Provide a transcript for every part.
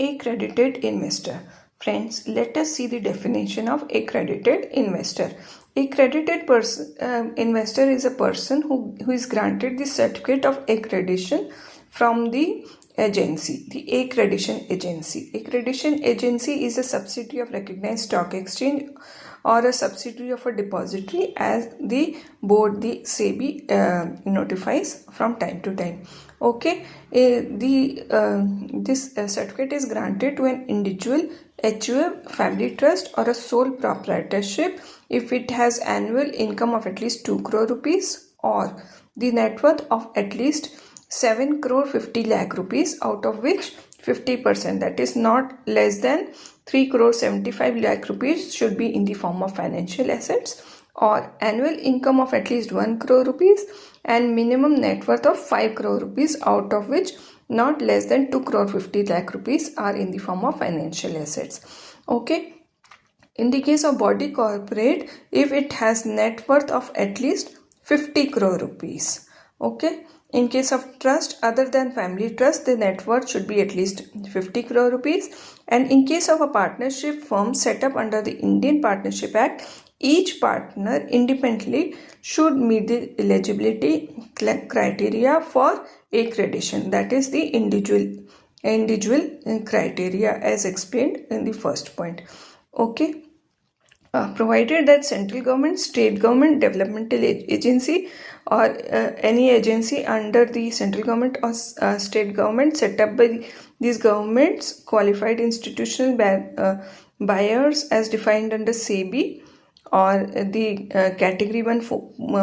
Accredited investor. Friends, let us see the definition of accredited investor. Accredited investor is a person who is granted the certificate of accreditation from the agency, the accreditation agency. Accreditation agency is a subsidiary of recognized stock exchange or a subsidiary of a depository as the board, the SEBI, notifies from time to time. Okay, this certificate is granted to an individual, HUF, family trust or a sole proprietorship if it has annual income of at least 2 crore rupees or the net worth of at least 7 crore 50 lakh rupees, out of which 50%, that is not less than 3 crore 75 lakh rupees, should be in the form of financial assets, or annual income of at least 1 crore rupees and minimum net worth of 5 crore rupees, out of which not less than 2 crore 50 lakh rupees are in the form of financial assets. Okay. In the case of body corporate, if it has net worth of at least 50 crore rupees. Okay. In case of trust other than family trust, the net worth should be at least 50 crore rupees. And in case of a partnership firm set up under the Indian Partnership Act, each partner independently should meet the eligibility criteria for accreditation, that is the individual criteria as explained in the first point. Okay. Provided that central government, state government, developmental agency or any agency under the central government or state government set up by these governments, qualified institutional buyers as defined under SEBI, or the category 1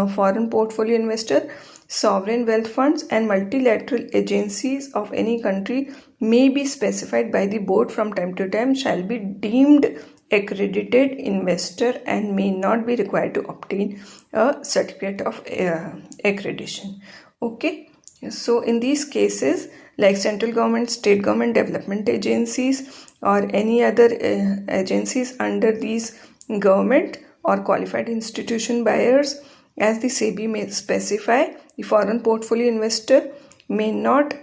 foreign portfolio investor, sovereign wealth funds and multilateral agencies of any country may be specified by the board from time to time, shall be deemed accredited investor and may not be required to obtain a certificate of accreditation. Okay, so in these cases, like central government, state government, development agencies or any other agencies under these government or qualified institution buyers, as the SEBI may specify, the foreign portfolio investor may not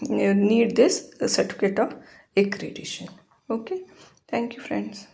need this certificate of accreditation. Okay, thank you friends.